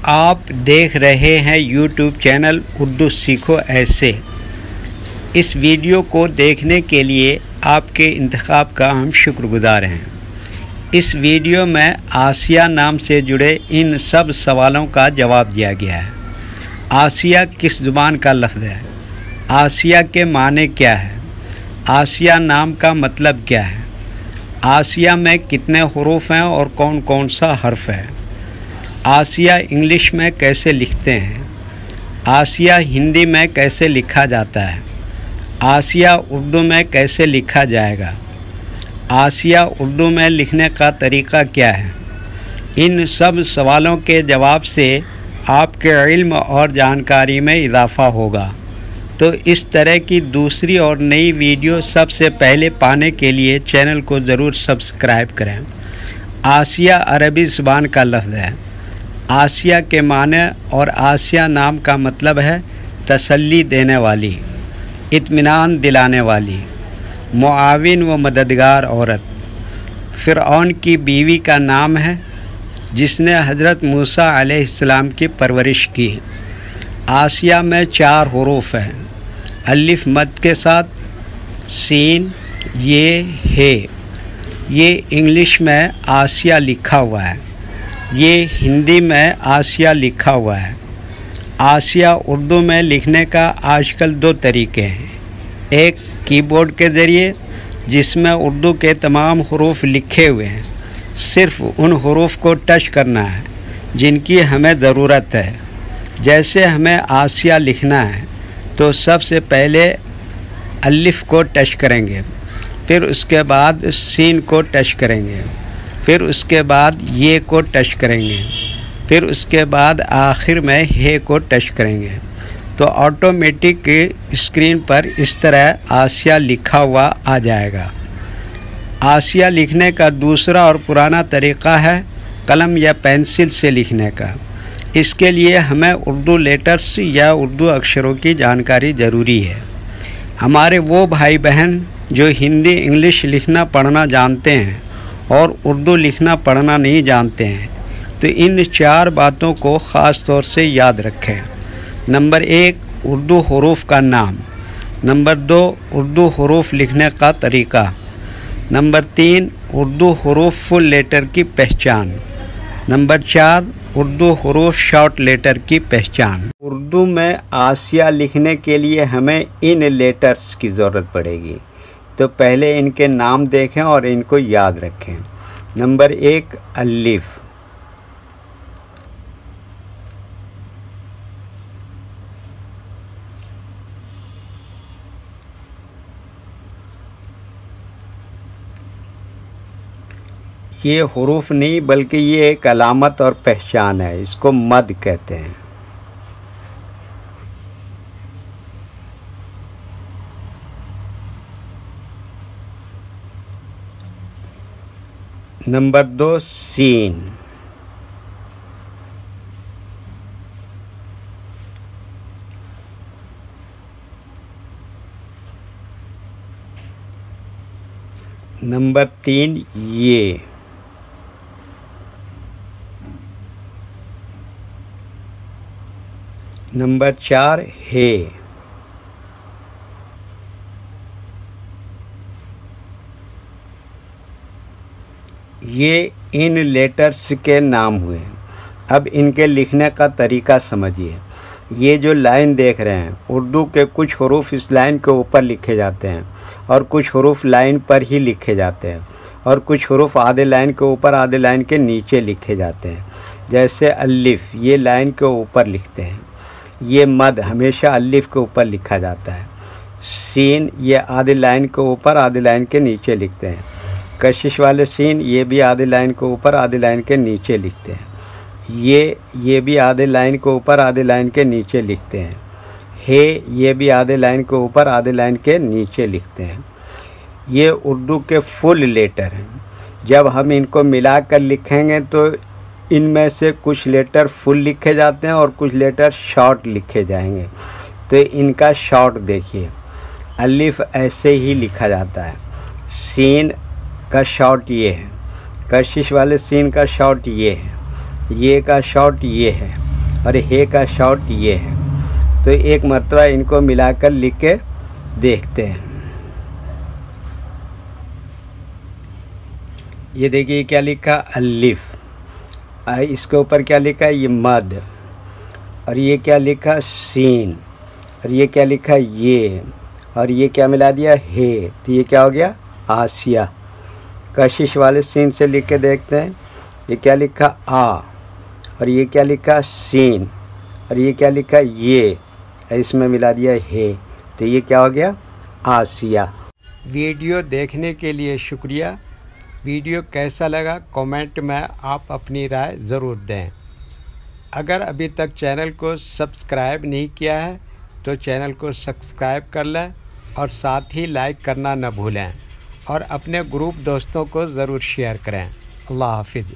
आप देख रहे हैं YouTube चैनल उर्दू सीखो ऐसे। इस वीडियो को देखने के लिए आपके इंतखाब का हम शुक्रगुजार हैं। इस वीडियो में आसिया नाम से जुड़े इन सब सवालों का जवाब दिया गया है। आसिया किस ज़ुबान का लफ्ज़ है? आसिया के माने क्या है? आसिया नाम का मतलब क्या है? आसिया में कितने हुरूफ हैं और कौन कौन सा हर्फ है? आसिया इंग्लिश में कैसे लिखते हैं? आसिया हिंदी में कैसे लिखा जाता है? आसिया उर्दू में कैसे लिखा जाएगा? आसिया उर्दू में लिखने का तरीक़ा क्या है? इन सब सवालों के जवाब से आपके इल्म और जानकारी में इजाफ़ा होगा। तो इस तरह की दूसरी और नई वीडियो सबसे पहले पाने के लिए चैनल को ज़रूर सब्सक्राइब करें। आसिया अरबी ज़ुबान का लफ्ज़ है। आसिया के माने और आसिया नाम का मतलब है तसल्ली देने वाली, इत्मीनान दिलाने वाली, मुआविन व मददगार औरत। फ़िरऔन की बीवी का नाम है जिसने हज़रत मूसा अलैहिस्सलाम की परवरिश की। आसिया में 4 हुरूफ हैं, अलिफ मद के साथ, सीन, ये, हे। ये इंग्लिश में आसिया लिखा हुआ है, ये हिंदी में आसिया लिखा हुआ है। आसिया उर्दू में लिखने का आजकल 2 तरीके हैं। एक कीबोर्ड के ज़रिए जिसमें उर्दू के तमाम हुरूफ लिखे हुए हैं, सिर्फ़ उन हुरूफ को टच करना है जिनकी हमें ज़रूरत है। जैसे हमें आसिया लिखना है तो सबसे पहले अलिफ को टच करेंगे, फिर उसके बाद सीन को टच करेंगे, फिर उसके बाद ये को टच करेंगे, फिर उसके बाद आखिर में हे को टच करेंगे। तो ऑटोमेटिक स्क्रीन पर इस तरह आसिया लिखा हुआ आ जाएगा। आसिया लिखने का दूसरा और पुराना तरीक़ा है कलम या पेंसिल से लिखने का। इसके लिए हमें उर्दू लेटर्स या उर्दू अक्षरों की जानकारी ज़रूरी है। हमारे वो भाई बहन जो हिंदी इंग्लिश लिखना पढ़ना जानते हैं और उर्दू लिखना पढ़ना नहीं जानते हैं, तो इन 4 बातों को ख़ास तौर से याद रखें। नंबर 1, उर्दू हुरूफ का नाम। नंबर 2, उर्दू हुरूफ लिखने का तरीक़ा। नंबर 3, उर्दू हुरूफ फुल लेटर की पहचान। नंबर 4, उर्दू हुरूफ शॉर्ट लेटर की पहचान। उर्दू में आसिया लिखने के लिए हमें इन लेटर्स की ज़रूरत पड़ेगी, तो पहले इनके नाम देखें और इनको याद रखें। नंबर 1, अलिफ। ये हुरूफ नहीं बल्कि ये एक अलामत और पहचान है, इसको मद कहते हैं। Number 2, scene. नंबर 3, ये। नंबर 4, हे। ये इन लेटर्स के नाम हुए। अब इनके लिखने का तरीक़ा समझिए। ये जो लाइन देख रहे हैं, उर्दू के कुछ हुरूफ इस लाइन के ऊपर लिखे जाते हैं और कुछ हुरूफ लाइन पर ही लिखे जाते हैं और कुछ हुरूफ आधे लाइन के ऊपर आधे लाइन के नीचे लिखे जाते हैं। जैसे अलिफ, ये लाइन के ऊपर लिखते हैं। ये मद हमेशा अलिफ के ऊपर लिखा जाता है। सीन, ये आधे लाइन के ऊपर आधे लाइन के नीचे लिखते हैं। कशिश वाले सीन, ये भी आधे लाइन के ऊपर आधे लाइन के नीचे लिखते हैं। ये भी आधे लाइन के ऊपर आधे लाइन के नीचे लिखते हैं। हे, ये भी आधे लाइन के ऊपर आधे लाइन के नीचे लिखते हैं। ये उर्दू के फुल लेटर हैं। जब हम इनको मिलाकर लिखेंगे तो इनमें से कुछ लेटर फुल लिखे जाते हैं और कुछ लेटर शॉर्ट लिखे जाएंगे। तो इनका शॉर्ट देखिए, अलिफ ऐसे ही लिखा जाता है। सीन का शॉर्ट ये है, कशिश वाले सीन का शॉर्ट ये है, ये का शॉर्ट ये है। और हे का शॉर्ट ये है। तो एक मरतबा इनको मिलाकर लिख के देखते हैं। ये देखिए क्या लिखा, अलिफ। इसके ऊपर क्या लिखा, ये मद। और ये क्या लिखा, सीन। और ये क्या लिखा, ये। और ये क्या मिला दिया, हे। तो ये क्या हो गया, आसिया। कशिश वाले सीन से लिख के देखते हैं। ये क्या लिखा, आ। और ये क्या लिखा, सीन। और ये क्या लिखा, ये। इसमें मिला दिया हे। तो ये क्या हो गया, आसिया। वीडियो देखने के लिए शुक्रिया। वीडियो कैसा लगा कमेंट में आप अपनी राय ज़रूर दें। अगर अभी तक चैनल को सब्सक्राइब नहीं किया है तो चैनल को सब्सक्राइब कर लें और साथ ही लाइक करना न भूलें और अपने ग्रुप दोस्तों को ज़रूर शेयर करें। अल्लाह हाफिज़।